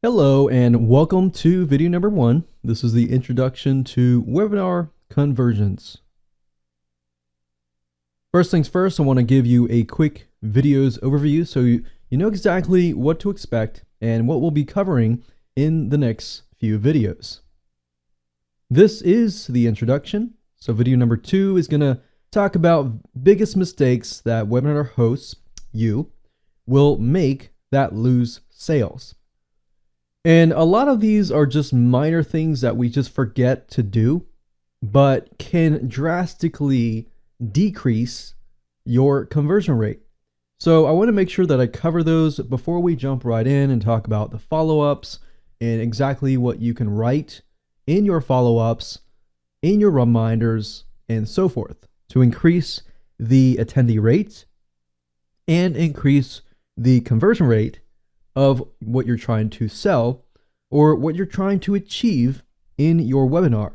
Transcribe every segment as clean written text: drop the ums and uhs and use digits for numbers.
Hello and welcome to video number 1. This is the introduction to webinar conversions. First things first, I want to give you a quick videos overview so you know exactly what to expect and what we'll be covering in the next few videos. This is the introduction. So video number 2 is going to talk about biggest mistakes that webinar hosts, you, will make that lose sales. And a lot of these are just minor things that we just forget to do, but can drastically decrease your conversion rate. So I want to make sure that I cover those before we jump right in and talk about the follow-ups and exactly what you can write in your follow-ups, in your reminders, and so forth to increase the attendee rate and increase the conversion rate of what you're trying to sell or what you're trying to achieve in your webinar.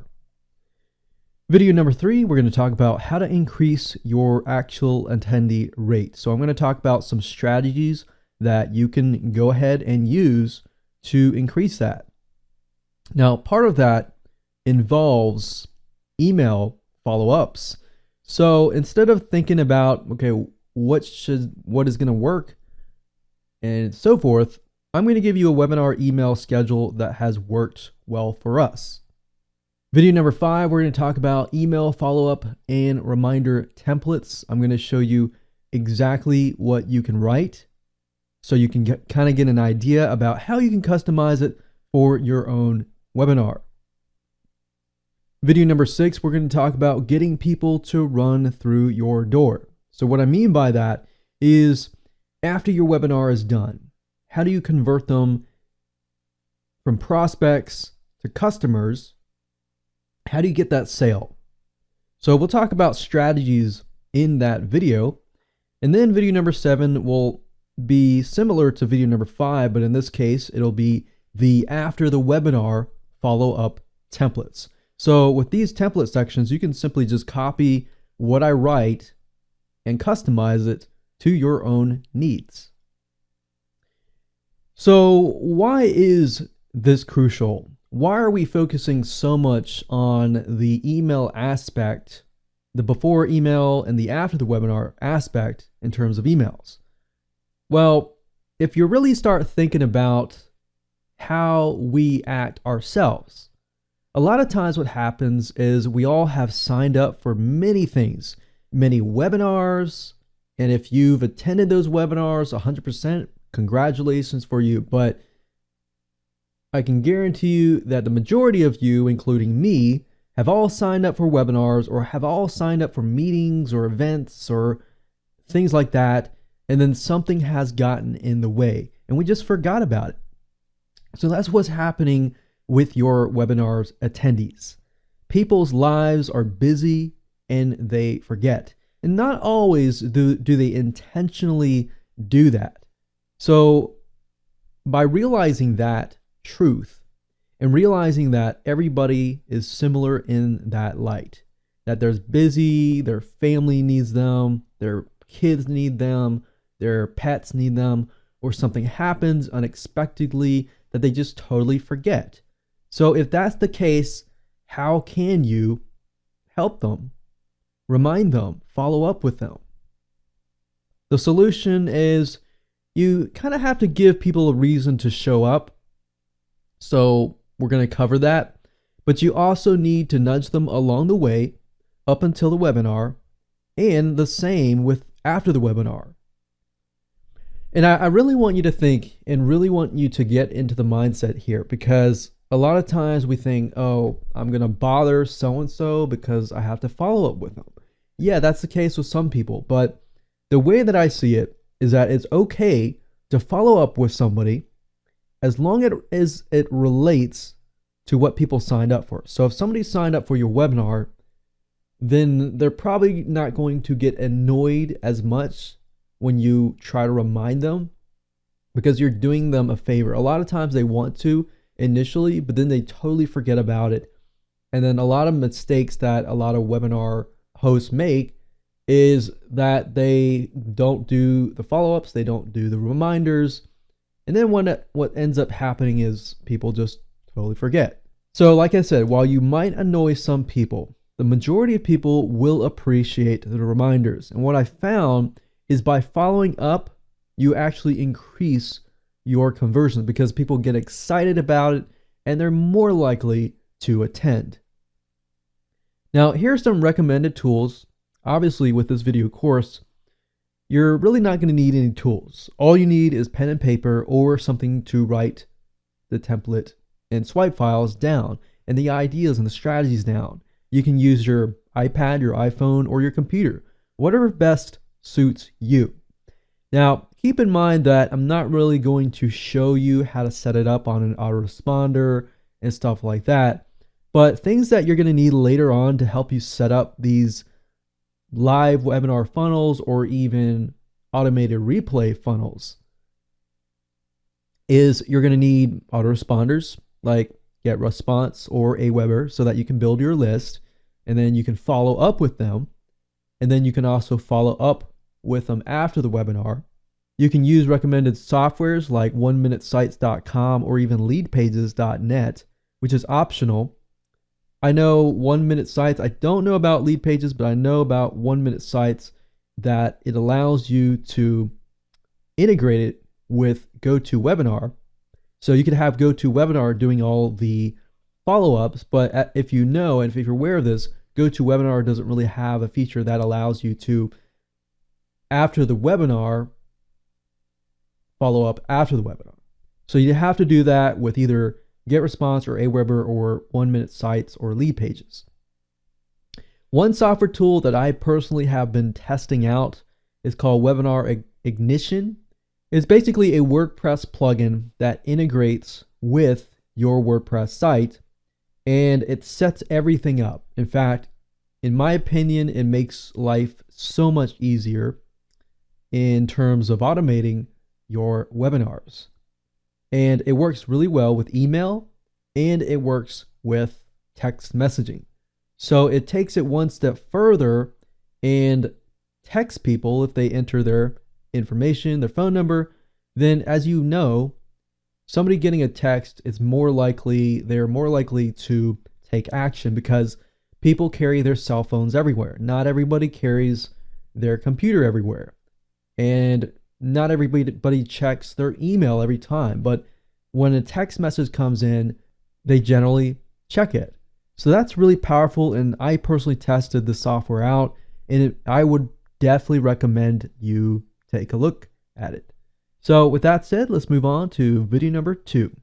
Video number 3, we're going to talk about how to increase your actual attendee rate. So I'm going to talk about some strategies that you can go ahead and use to increase that. Now, part of that involves email follow-ups. So instead of thinking about, okay, what is going to work and so forth, I'm going to give you a webinar email schedule that has worked well for us. Video number 5, we're going to talk about email follow-up and reminder templates. I'm going to show you exactly what you can write so you can kind of get an idea about how you can customize it for your own webinar. Video number 6, we're going to talk about getting people to run through your door. So what I mean by that is after your webinar is done, how do you convert them from prospects to customers? How do you get that sale? So we'll talk about strategies in that video. And then video number 7 will be similar to video number 5, but in this case, it'll be the after the webinar follow-up templates. So with these template sections, you can simply just copy what I write and customize it to your own needs. So why is this crucial? Why are we focusing so much on the email aspect, the before email and the after the webinar aspect in terms of emails? Well, if you really start thinking about how we act ourselves, a lot of times what happens is we all have signed up for many things, many webinars, and if you've attended those webinars 100%, congratulations for you. But I can guarantee you that the majority of you, including me, have all signed up for webinars or have all signed up for meetings or events or things like that, and then something has gotten in the way and we just forgot about it. So that's what's happening with your webinars attendees. People's lives are busy and they forget. And not always do they intentionally do that. So by realizing that truth and realizing that everybody is similar in that light, that there's busy, their family needs them, their kids need them, their pets need them, or something happens unexpectedly that they just totally forget. So if that's the case, how can you help them? Remind them, follow up with them. The solution is you kind of have to give people a reason to show up. So we're going to cover that. But you also need to nudge them along the way up until the webinar, and the same with after the webinar. And I really want you to think and really want you to get into the mindset here, because a lot of times we think, oh, I'm going to bother so-and-so because I have to follow up with them. Yeah, that's the case with some people, but the way that I see it is that it's okay to follow up with somebody as long as it relates to what people signed up for. So if somebody signed up for your webinar, then they're probably not going to get annoyed as much when you try to remind them, because you're doing them a favor. A lot of times they want to initially, but then they totally forget about it. And then a lot of mistakes that a lot of webinar hosts make is that they don't do the follow-ups, they don't do the reminders, And then what ends up happening is people just totally forget. So like I said, while you might annoy some people, the majority of people will appreciate the reminders. And what I found is by following up, you actually increase your conversions because people get excited about it and they're more likely to attend. Now, here's some recommended tools. Obviously, with this video course, you're really not going to need any tools. All you need is pen and paper or something to write the template and swipe files down and the ideas and the strategies down. You can use your iPad, your iPhone, or your computer, whatever best suits you. Now, keep in mind that I'm not really going to show you how to set it up on an autoresponder and stuff like that, but things that you're going to need later on to help you set up these live webinar funnels or even automated replay funnels is you're going to need autoresponders like GetResponse or Aweber so that you can build your list and then you can follow up with them. And then you can also follow up with them after the webinar. You can use recommended softwares like 1minutesites.com or even leadpages.net, which is optional. I know 1 Minute Sites. I don't know about Lead Pages, but I know about 1 Minute Sites that it allows you to integrate it with GoToWebinar. So you could have GoToWebinar doing all the follow-ups, but if you know and if you're aware of this, GoToWebinar doesn't really have a feature that allows you to, after the webinar, follow up after the webinar. So you have to do that with either GetResponse or Aweber or 1 Minute Sites or Lead Pages. One software tool that I personally have been testing out is called Webinar Ignition. It's basically a WordPress plugin that integrates with your WordPress site and it sets everything up. In fact, in my opinion, it makes life so much easier in terms of automating your webinars. And it works really well with email and it works with text messaging. So it takes it one step further and texts people if they enter their information, their phone number. Then, as you know, somebody getting a text is they're more likely to take action because people carry their cell phones everywhere. Not everybody carries their computer everywhere. And not everybody checks their email every time, but when a text message comes in, they generally check it. So that's really powerful, and I personally tested the software out, and I would definitely recommend you take a look at it. So with that said, let's move on to video number 2.